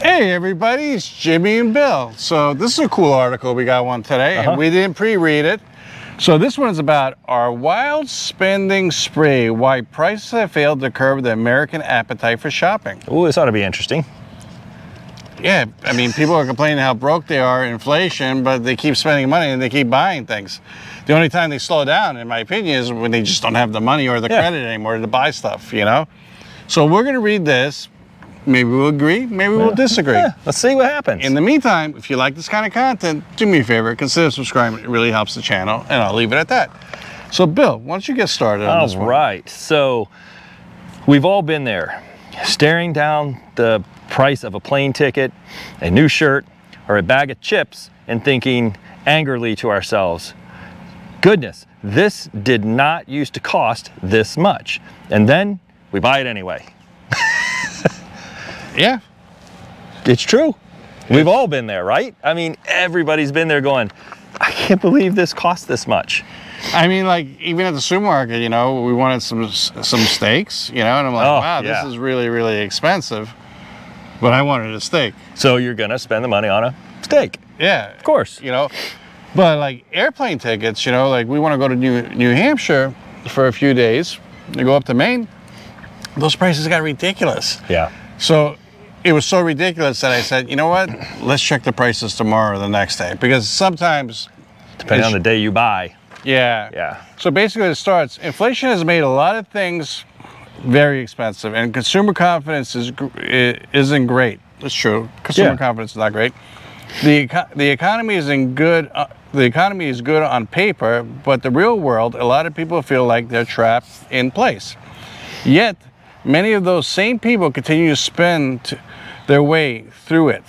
Hey everybody, it's Jimmy and Bill. So this is a cool article. We got one today, and we didn't pre-read it. So this one's about our wild spending spree, why prices have failed to curb the American appetite for shopping. Ooh, this ought to be interesting. Yeah, I mean, people are complaining how broke they are, inflation, but they keep spending money and they keep buying things. The only time they slow down, in my opinion, is when they just don't have the money or the credit anymore to buy stuff, you know? So we're gonna read this. Maybe we'll agree, maybe we'll disagree. Yeah, let's see what happens. In the meantime, if you like this kind of content, do me a favor, consider subscribing. It really helps the channel, and I'll leave it at that. So Bill, why don't you get started on this one? All right, so we've all been there, staring down the price of a plane ticket, a new shirt, or a bag of chips, and thinking angrily to ourselves, goodness, this did not used to cost this much. And then we buy it anyway. Yeah. It's true. We've all been there, right? I mean, everybody's been there going, I can't believe this cost this much. I mean, like, even at the supermarket, you know, we wanted some steaks, you know, and I'm like, wow, this is really, really expensive. But I wanted a steak. So you're gonna spend the money on a steak. Yeah. Of course. You know, but like airplane tickets, you know, like we want to go to New Hampshire for a few days. They go up to Maine. Those prices got ridiculous. Yeah. So it was so ridiculous that I said, you know what? Let's check the prices tomorrow or the next day. Because sometimes... Depending on the day you buy. Yeah. Yeah. So basically it starts, inflation has made a lot of things very expensive, and consumer confidence isn't great. That's true. Consumer confidence is not great. The economy is good on paper, but the real world, a lot of people feel like they're trapped in place. Yet, many of those same people continue to spend their way through it.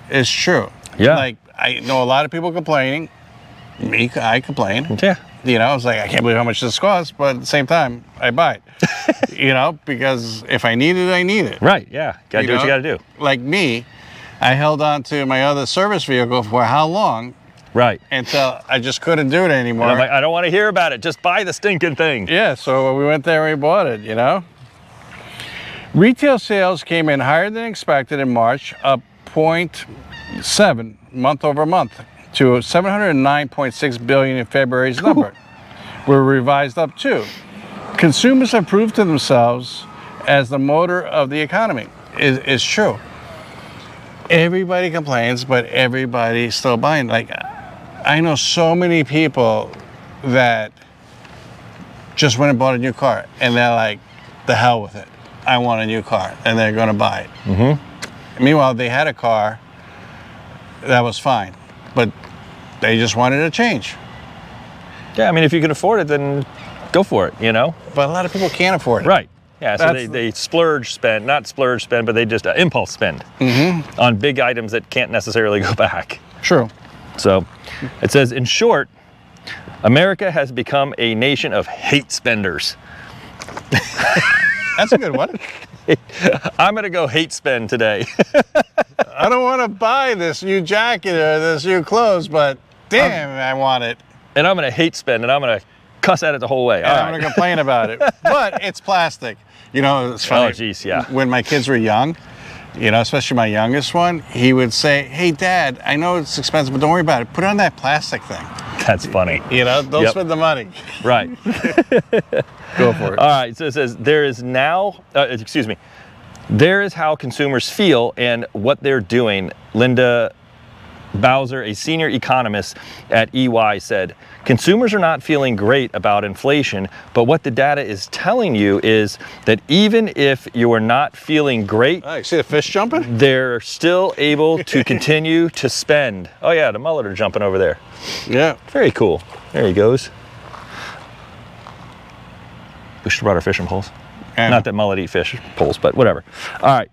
It's true. Yeah. Like, I know a lot of people complaining. Me, I complain. Yeah. You know, it's like, I can't believe how much this costs, but at the same time, I buy it. You know, because if I need it, I need it. Right, yeah. Gotta do what you gotta do. Like me, I held on to my other service vehicle for how long? Right. Until I just couldn't do it anymore. And I'm like, I don't want to hear about it. Just buy the stinking thing. Yeah, so we went there and we bought it, you know? Retail sales came in higher than expected in March, up 0.7 month over month to 709.6 billion in February's number. We're revised up too. Consumers have proved to themselves as the motor of the economy. It's true. Everybody complains, but everybody's still buying. Like, I know so many people that just went and bought a new car, and they're like, the hell with it. I want a new car, and they're going to buy it. Mm-hmm. Meanwhile, they had a car that was fine, but they just wanted a change. Yeah, I mean, if you can afford it, then go for it, you know? But a lot of people can't afford it. Right. Yeah, so they splurge spend, not splurge spend, but they just impulse spend on big items that can't necessarily go back. True. So it says, in short, America has become a nation of hate spenders. That's a good one. I'm gonna go hate spend today. I don't want to buy this new jacket or this new clothes, but damn, I want it. And I'm gonna hate spend, and I'm gonna cuss at it the whole way. And I'm gonna complain about it. But it's plastic. You know, it's funny. Oh, geez, yeah. When my kids were young, you know, especially my youngest one, he would say, hey, Dad, I know it's expensive, but don't worry about it. Put it on that plastic thing. That's funny. You know, don't spend the money. Right. Go for it. All right, so it says, there is how consumers feel and what they're doing. Linda Bowser, a senior economist at EY, said, consumers are not feeling great about inflation, but what the data is telling you is that even if you are not feeling great, you see the fish jumping? They're still able to continue to spend. Oh yeah, the mullet are jumping over there. Yeah. Very cool. There he goes. We should have brought our fishing poles. Not that mullet eat fish poles, but whatever. All right.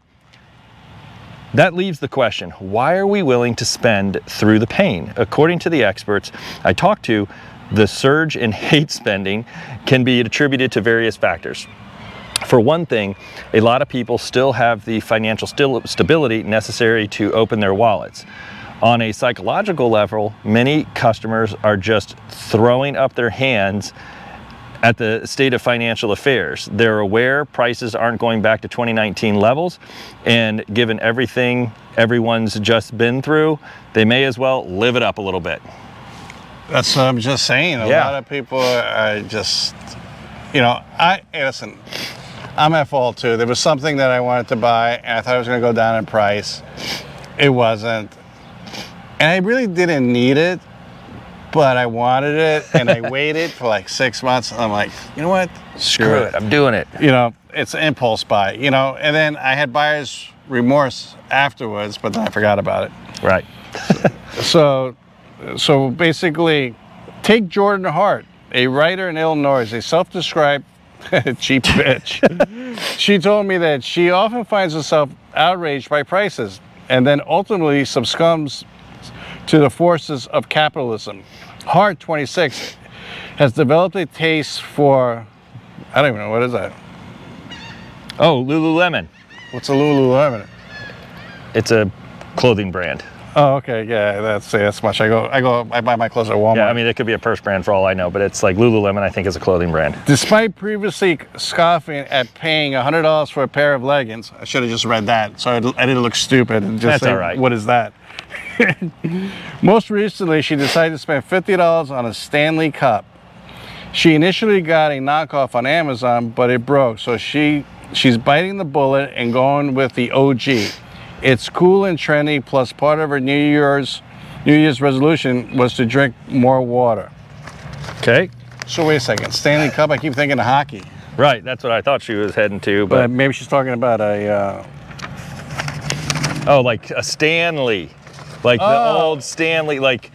That leaves the question, why are we willing to spend through the pain? According to the experts I talked to, the surge in hate spending can be attributed to various factors. For one thing, a lot of people still have the financial stability necessary to open their wallets. On a psychological level, many customers are just throwing up their hands at the state of financial affairs. They're aware prices aren't going back to 2019 levels, and given everything everyone's just been through, they may as well live it up a little bit. That's what I'm just saying. A lot of people are just, you know, hey, listen, I'm at fault too. There was something that I wanted to buy and I thought it was going to go down in price. It wasn't. And I really didn't need it, but I wanted it, and I waited for like 6 months, and I'm like, you know what? Screw it, I'm doing it. You know, it's an impulse buy, you know, and then I had buyer's remorse afterwards, but then I forgot about it. Right. So basically, take Jordan Hart, a writer in Illinois, a self-described cheap bitch. She told me that she often finds herself outraged by prices and then ultimately succumbs to the forces of capitalism. Hart, 26, has developed a taste for, I don't even know, what is that? Oh, Lululemon. What's a Lululemon? It's a clothing brand. Oh, okay, yeah, that's much. I buy my clothes at Walmart. Yeah, I mean, it could be a purse brand for all I know, but it's like Lululemon, I think, is a clothing brand. Despite previously scoffing at paying $100 for a pair of leggings, I should have just read that, so I didn't look stupid and just say, all right. What is that? Most recently, she decided to spend $50 on a Stanley cup. She initially got a knockoff on Amazon, but it broke, so she's biting the bullet and going with the OG. It's cool and trendy, plus part of her New Year's resolution was to drink more water. Okay. So wait a second, Stanley Cup, I keep thinking of hockey. Right, that's what I thought she was heading to, but maybe she's talking about a... Oh, like a Stanley. Like the old Stanley, like...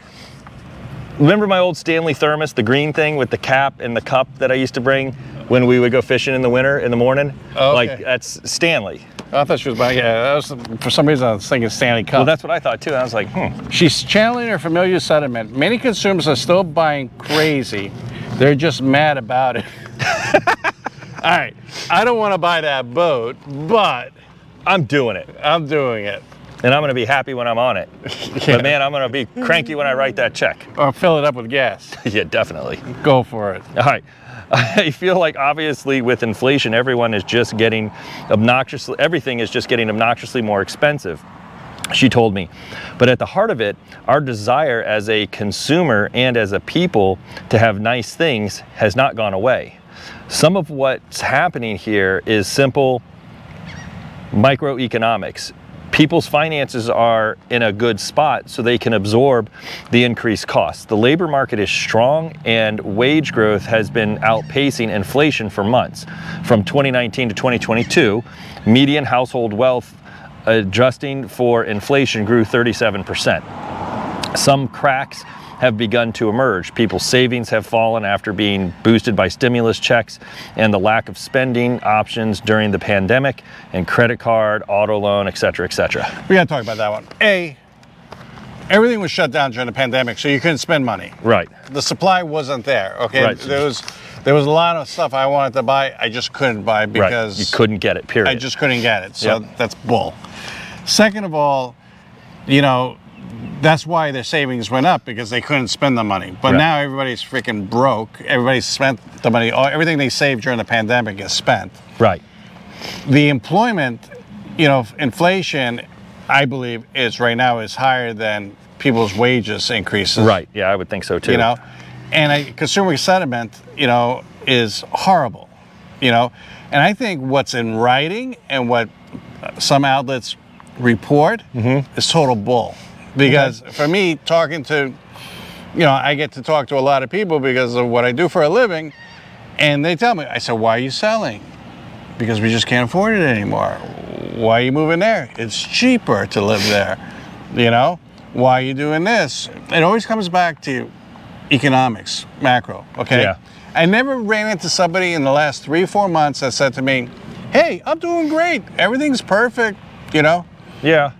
Remember my old Stanley thermos, the green thing with the cap and the cup that I used to bring when we would go fishing in the winter, in the morning? Oh, okay. Like, that's Stanley. I thought she was buying, for some reason I was thinking Stanley Cup. Well, that's what I thought too. I was like, She's channeling her familiar sentiment. Many consumers are still buying crazy. They're just mad about it. All right, I don't want to buy that boat, but I'm doing it. I'm doing it. And I'm going to be happy when I'm on it. But man, I'm going to be cranky when I write that check. Or fill it up with gas. Yeah, definitely. Go for it. All right. I feel like obviously with inflation, everything is just getting obnoxiously more expensive, she told me. But at the heart of it, our desire as a consumer and as a people to have nice things has not gone away. Some of what's happening here is simple microeconomics. People's finances are in a good spot so they can absorb the increased costs. The labor market is strong and wage growth has been outpacing inflation for months. From 2019 to 2022, median household wealth adjusting for inflation grew 37%. Some cracks have begun to emerge. People's savings have fallen after being boosted by stimulus checks and the lack of spending options during the pandemic and credit card, auto loan, et cetera, et cetera. We gotta talk about that one. Everything was shut down during the pandemic, so you couldn't spend money. Right. The supply wasn't there, okay? Right. There was a lot of stuff I wanted to buy, I just couldn't buy because... Right. You couldn't get it, period. I just couldn't get it, so that's bull. Second of all, you know, that's why their savings went up, because they couldn't spend the money. But now everybody's freaking broke. Everybody's spent the money. Everything they saved during the pandemic is spent. Right. The employment, you know, inflation, I believe, is right now is higher than people's wages increases. Right. Yeah, I would think so too. You know, and consumer sentiment, you know, is horrible. You know, and I think what's in writing and what some outlets report is total bull. Because for me, talking to, you know, I get to talk to a lot of people because of what I do for a living, and they tell me, I said, why are you selling? Because we just can't afford it anymore. Why are you moving there? It's cheaper to live there. You know, why are you doing this? It always comes back to economics, macro, okay? Yeah. I never ran into somebody in the last 3-4 months that said to me, hey, I'm doing great. Everything's perfect, you know? Yeah.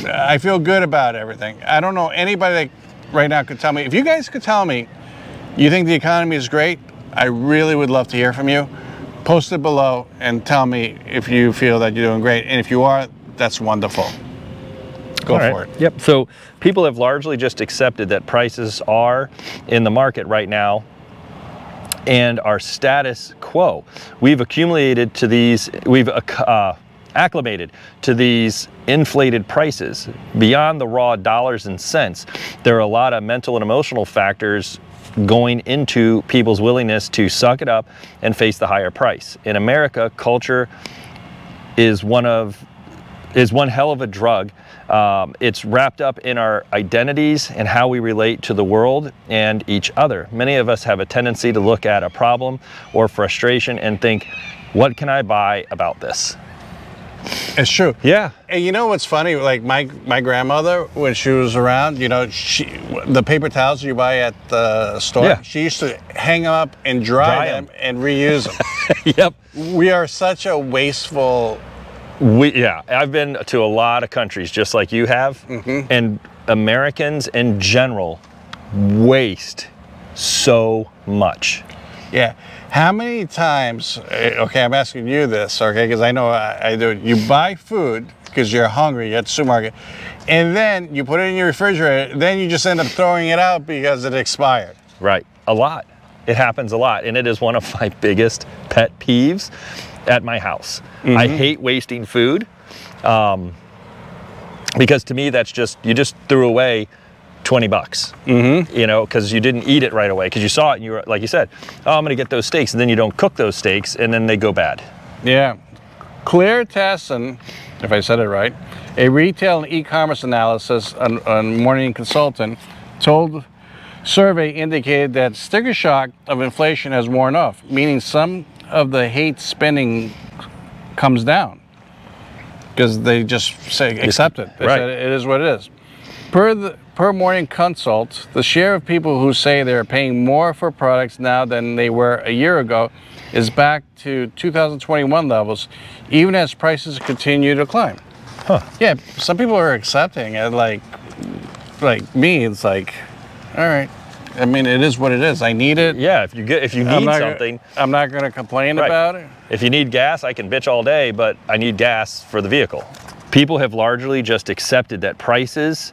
I feel good about everything. I don't know anybody that right now could tell me. If you guys could tell me you think the economy is great, I really would love to hear from you. Post it below and tell me if you feel that you're doing great. And if you are, that's wonderful. Go for it. Yep. So people have largely just accepted that prices are in the market right now and our status quo. We've accumulated to these, we've acclimated to these inflated prices. Beyond the raw dollars and cents, there are a lot of mental and emotional factors going into people's willingness to suck it up and face the higher price. In America, culture is one hell of a drug. It's wrapped up in our identities and how we relate to the world and each other. Many of us have a tendency to look at a problem or frustration and think, what can I buy about this? It's true. Yeah. And you know what's funny? Like my grandmother, when she was around, you know, the paper towels you buy at the store, Yeah. she used to hang them up and dry them and reuse them. Yep. We are such a wasteful... Yeah, I've been to a lot of countries just like you have, and Americans in general waste so much. Yeah. How many times, okay, I'm asking you this, okay, because I know I do it. You buy food because you're hungry at the supermarket, and then you put it in your refrigerator, then you just end up throwing it out because it expired. Right, a lot. It happens a lot, and it is one of my biggest pet peeves at my house. I hate wasting food because to me that's just, you just threw away 20 bucks, you know, because you didn't eat it right away, because you saw it and you were, like you said, oh, I'm gonna get those steaks, and then you don't cook those steaks and then they go bad. Yeah. Claire Tasson, if I said it right, a retail and e-commerce analysis on Morning Consultant told survey indicated that sticker shock of inflation has worn off, meaning some of the hate spending comes down because they just say accept it. They said it is what it is. Per Morning Consult, the share of people who say they're paying more for products now than they were a year ago is back to 2021 levels, even as prices continue to climb. Huh. Yeah, some people are accepting it. Like me, it's like, all right. I mean, it is what it is. I need it. Yeah, if you need something, I'm not going to complain about it. If you need gas, I can bitch all day, but I need gas for the vehicle. People have largely just accepted that prices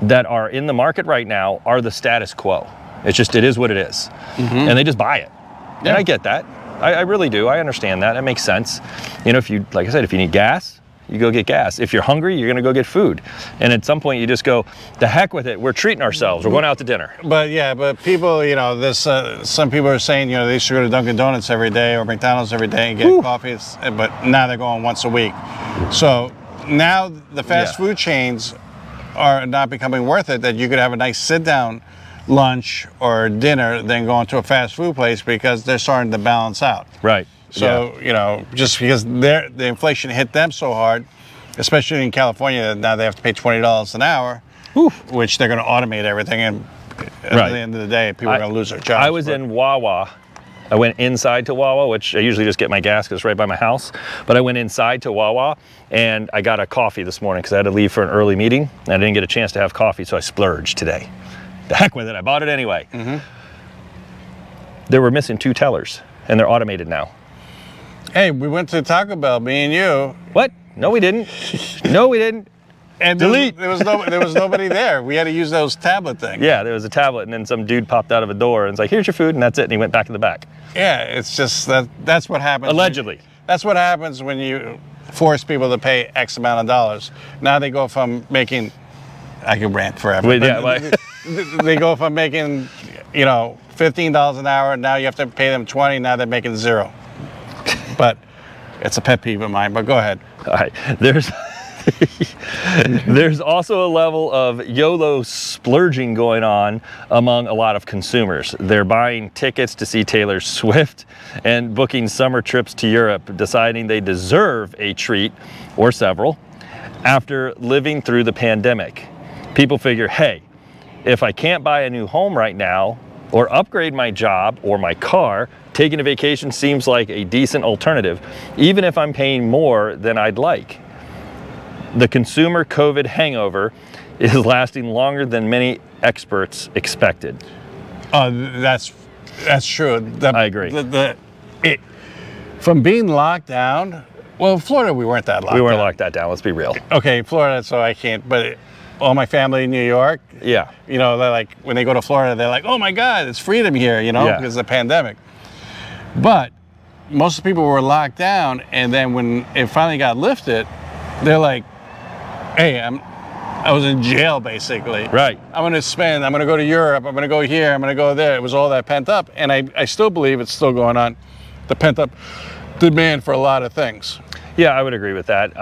that are in the market right now are the status quo. It's just, it is what it is. And they just buy it. And I get that. I really do. I understand that. It makes sense. You know, if you, like I said, if you need gas, you go get gas. If you're hungry, you're gonna go get food. And at some point you just go, the heck with it, we're treating ourselves, we're going out to dinner. But yeah, but people, you know, this, some people are saying, you know, they should go to Dunkin' Donuts every day or McDonald's every day and get coffees, but now they're going once a week. So now the fast food chains are not becoming worth it, that you could have a nice sit down lunch or dinner than going to a fast food place because they're starting to balance out. Right. So, you know, just because the inflation hit them so hard, especially in California, now they have to pay $20 an hour, which they're going to automate everything. And at the end of the day, people are going to lose their jobs. I was in Wawa. I went inside to Wawa, which I usually just get my gas because it's right by my house. But I went inside to Wawa and I got a coffee this morning because I had to leave for an early meeting and I didn't get a chance to have coffee, so I splurged today. The heck with it, I bought it anyway. They were missing 2 tellers and they're automated now. Hey, we went to Taco Bell, me and you. What? No, we didn't. No, we didn't. And delete. There was nobody there. We had to use those tablet things. Yeah, there was a tablet, and then some dude popped out of a door and was like, "Here's your food," and that's it. And he went back in the back. Yeah, it's just that's what happens. Allegedly. That's what happens when you force people to pay X amount of dollars. Now they go from making, I can rant forever. Wait, yeah, they go from making, you know, $15 an hour. Now you have to pay them 20. Now they're making 0. But it's a pet peeve of mine, but go ahead. All right, there's also a level of YOLO splurging going on among a lot of consumers. They're buying tickets to see Taylor Swift and booking summer trips to Europe, deciding they deserve a treat or several after living through the pandemic. People figure, hey, if I can't buy a new home right now or upgrade my job or my car, taking a vacation seems like a decent alternative, even if I'm paying more than I'd like. The consumer COVID hangover is lasting longer than many experts expected. That's true. I agree. From being locked down, well, Florida, we weren't that locked down. We weren't locked that down, let's be real. Okay, Florida, so I can't, but all my family in New York. Yeah. You know, they're like, when they go to Florida, they're like, oh my God, it's freedom here, you know, because of the pandemic. But most of the people were locked down, and then when it finally got lifted, they're like, hey, I was in jail, basically. Right. I'm going to spend, I'm going to go to Europe, I'm going to go here, I'm going to go there. It was all that pent up, and I still believe it's still going on, the pent up demand for a lot of things. Yeah, I would agree with that.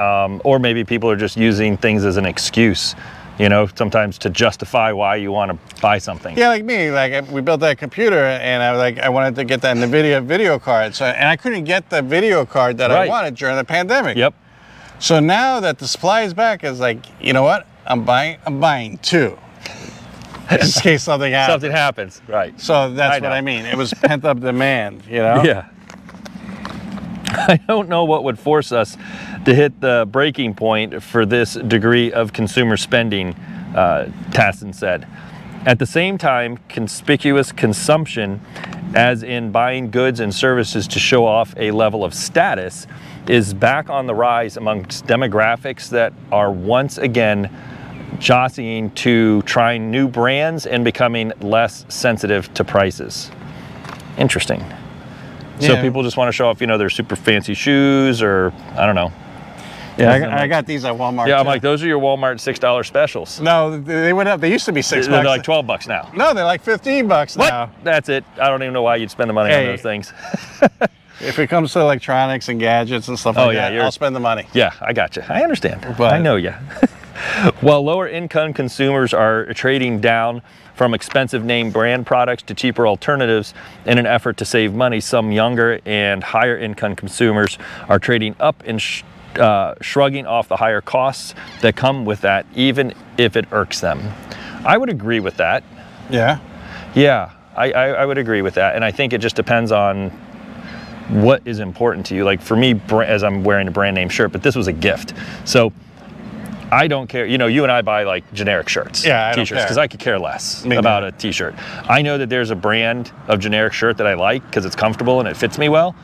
Or maybe people are just using things as an excuse, you know, sometimes to justify why you want to buy something. Yeah, like me, like we built that computer, and I was like, I wanted to get that NVIDIA video card, so, and I couldn't get the video card that I wanted during the pandemic. Yep. So now that the supply is back, it's like, you know what? I'm buying two. Just in case something happens. Something happens, right. So that's what I mean. It was pent up demand, you know? Yeah. I don't know what would force us to hit the breaking point for this degree of consumer spending, Tassin said. At the same time, conspicuous consumption, as in buying goods and services to show off a level of status, is back on the rise amongst demographics that are once again jockeying to trying new brands and becoming less sensitive to prices. Interesting. So people just want to show off, you know, their super fancy shoes, or I don't know. Yeah, I got these at Walmart. Yeah, I'm like, those are your Walmart $6 specials. No, they went up. They used to be $6. They're like $12 now. No, they're like $15 now. What? That's it. I don't even know why you'd spend the money on those things. If it comes to electronics and gadgets and stuff like that, I'll spend the money. Yeah, I got you. I understand. But I know you. While lower income consumers are trading down from expensive name brand products to cheaper alternatives in an effort to save money, some younger and higher income consumers are trading up and shrugging off the higher costs that come with that, even if it irks them. I would agree with that. Yeah? Yeah, I would agree with that. And I think it just depends on what is important to you. Like for me, as I'm wearing a brand name shirt, but this was a gift. So I don't care. You know, you and I buy like generic shirts, t-shirts, because I could care less about a t-shirt. I know that there's a brand of generic shirt that I like because it's comfortable and it fits me well.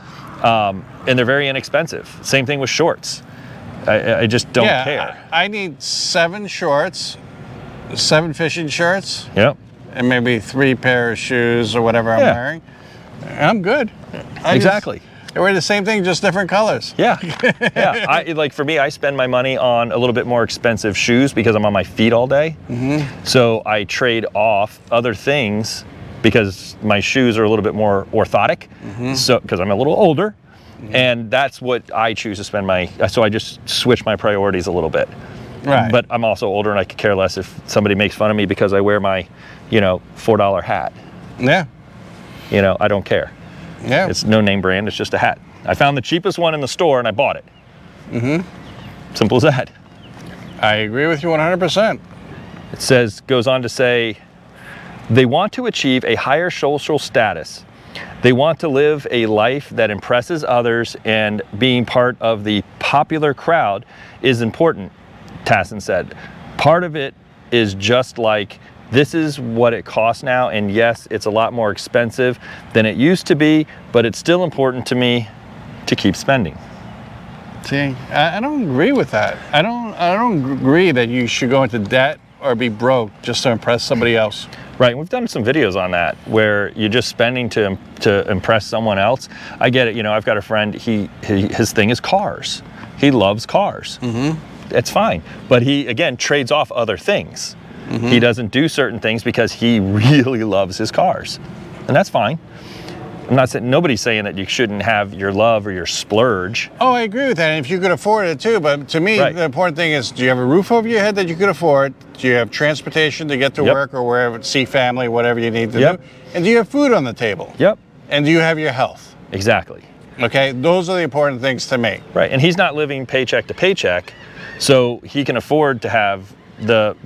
And they're very inexpensive. Same thing with shorts. I just don't care. I need 7 shorts, 7 fishing shirts, and maybe 3 pair of shoes or whatever I'm wearing. I'm good. Exactly. They wear the same thing, just different colors. Yeah, yeah. Like for me, I spend my money on a little bit more expensive shoes because I'm on my feet all day. So I trade off other things because my shoes are a little bit more orthotic. So because I'm a little older, and that's what I choose to spend my. So I just switch my priorities a little bit. Right. But I'm also older, and I could care less if somebody makes fun of me because I wear my, you know, $4 hat. Yeah. You know, I don't care. Yeah. It's no name brand, it's just a hat. I found the cheapest one in the store and I bought it. Simple as that. I agree with you 100%. It says, goes on to say, they want to achieve a higher social status. They want to live a life that impresses others, and being part of the popular crowd is important, Tassin said. Part of it is just like, this is what it costs now, and yes, it's a lot more expensive than it used to be, but it's still important to me to keep spending. See, I don't agree with that. I don't agree that you should go into debt or be broke just to impress somebody else. Right, we've done some videos on that where you're just spending to impress someone else. I get it, you know, I've got a friend, his thing is cars. He loves cars. It's fine, but he, again, trades off other things. He doesn't do certain things because he really loves his cars, and that's fine. I'm not saying, nobody's saying that you shouldn't have your love or your splurge. Oh, I agree with that, and if you could afford it too, but to me, the important thing is, do you have a roof over your head that you could afford? Do you have transportation to get to work or wherever, see family, whatever you need to do? And do you have food on the table? And do you have your health? Exactly. Okay, those are the important things to me. Right, and he's not living paycheck to paycheck, so he can afford to have the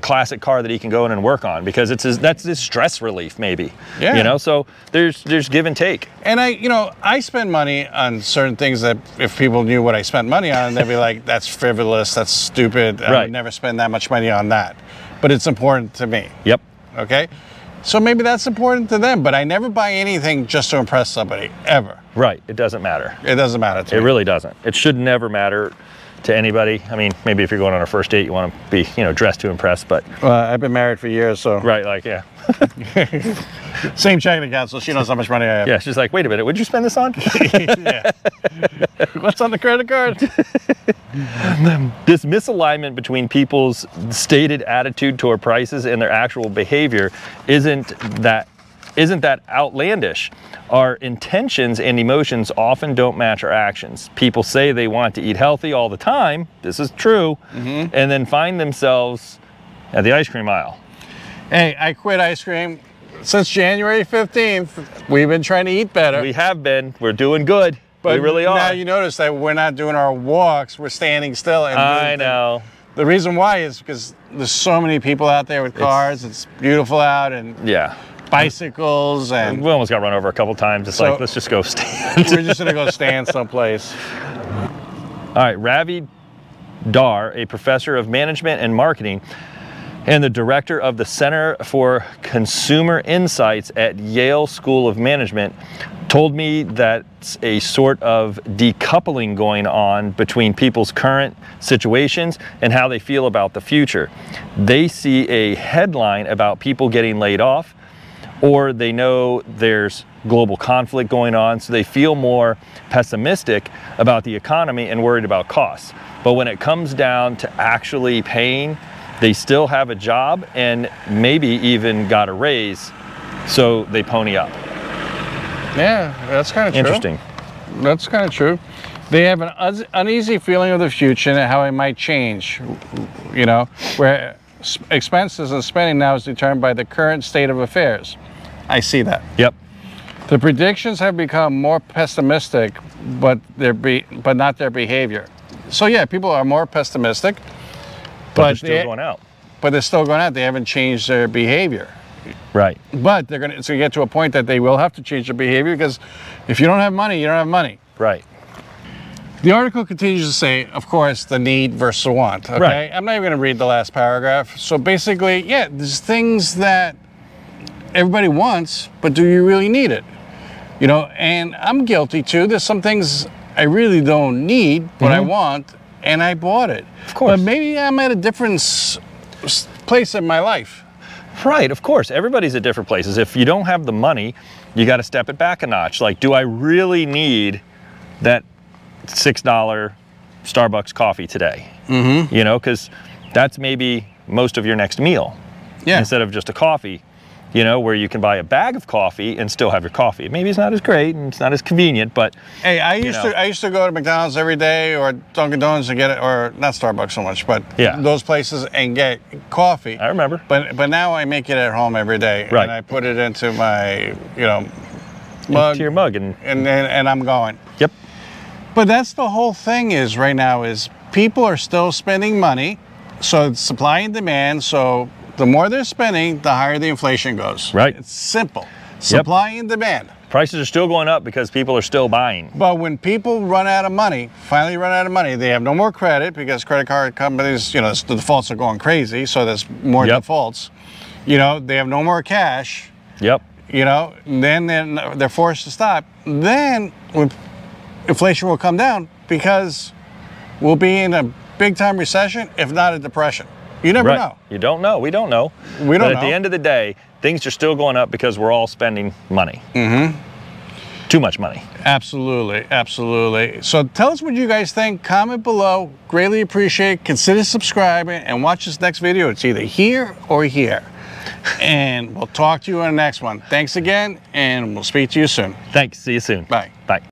classic car that he can go in and work on, because that's his stress relief, maybe. You know, so there's give and take. And I spend money on certain things that if people knew what I spent money on, they'd be like, that's frivolous, that's stupid. I would never spend that much money on that. But it's important to me. Okay? So maybe that's important to them, but I never buy anything just to impress somebody, ever. Right, it doesn't matter. It doesn't matter to me. It really doesn't. It should never matter to anybody. I mean, maybe if you're going on a first date, you want to be, you know, dressed to impress, but... I've been married for years, so... Right, like, yeah. Same checking account, so she knows how much money I have. Yeah, she's like, wait a minute, what'd you spend this on? Yeah. What's on the credit card? This misalignment between people's stated attitude toward prices and their actual behavior isn't that outlandish. Our intentions and emotions often don't match our actions. People say they want to eat healthy all the time, this is true, and then find themselves at the ice cream aisle. Hey, I quit ice cream since January 15th. We've been trying to eat better. We have been. We're doing good. But we really are. Now you notice that we're not doing our walks. We're standing still. And I know. The reason why is because there's so many people out there with cars. It's beautiful out, and yeah, bicycles, and we almost got run over a couple times. It's like, let's just go stand. We're just gonna go stand someplace. All right, Ravi Dar, a professor of management and marketing and the director of the Center for Consumer Insights at Yale School of Management, told me that's a sort of decoupling going on between people's current situations and how they feel about the future. They see a headline about people getting laid off, or they know there's global conflict going on, so they feel more pessimistic about the economy and worried about costs. But when it comes down to actually paying, they still have a job and maybe even got a raise, so they pony up. Yeah, that's kind of true. Interesting. That's kind of true. They have an uneasy feeling of the future and how it might change, you know, where expenses and spending now is determined by the current state of affairs. I see that. Yep. The predictions have become more pessimistic, but not their behavior. So yeah, people are more pessimistic, but they're still going out. But they're still going out. They haven't changed their behavior. Right. But it's going to get to a point that they will have to change their behavior, because if you don't have money, you don't have money. Right. The article continues to say, of course, the need versus the want. Okay. Right. I'm not even going to read the last paragraph. So basically, yeah, there's things that everybody wants, but do you really need it? You know, and I'm guilty too. There's some things I really don't need, but I want, and I bought it. Of course. But maybe I'm at a different place in my life. Right, of course. Everybody's at different places. If you don't have the money, you got to step it back a notch. Like, do I really need that $6 Starbucks coffee today? You know, because that's maybe most of your next meal. Yeah. Instead of just a coffee, you know, where you can buy a bag of coffee and still have your coffee. Maybe it's not as great and it's not as convenient, but hey, I used to go to McDonald's every day, or Dunkin' Donuts, and get it, or not Starbucks so much, but those places, and get coffee. I remember. But now I make it at home every day, right, and I put it into my, you know, mug. Into your mug, and I'm going. Yep. But that's the whole thing is right now is people are still spending money, so it's supply and demand, so the more they're spending, the higher the inflation goes. Right. It's simple. Supply and demand. Prices are still going up because people are still buying. But when people run out of money, finally run out of money, they have no more credit, because credit card companies, you know, the defaults are going crazy, so there's more defaults. You know, they have no more cash. Yep. You know, then they're forced to stop. Then inflation will come down, because we'll be in a big-time recession, if not a depression. You never know. You don't know. We don't know. We don't know. But at the end of the day, things are still going up because we're all spending money. Too much money. Absolutely. Absolutely. So tell us what you guys think. Comment below. Greatly appreciate it. Consider subscribing and watch this next video. It's either here or here. And we'll talk to you on the next one. Thanks again, and we'll speak to you soon. Thanks. See you soon. Bye. Bye.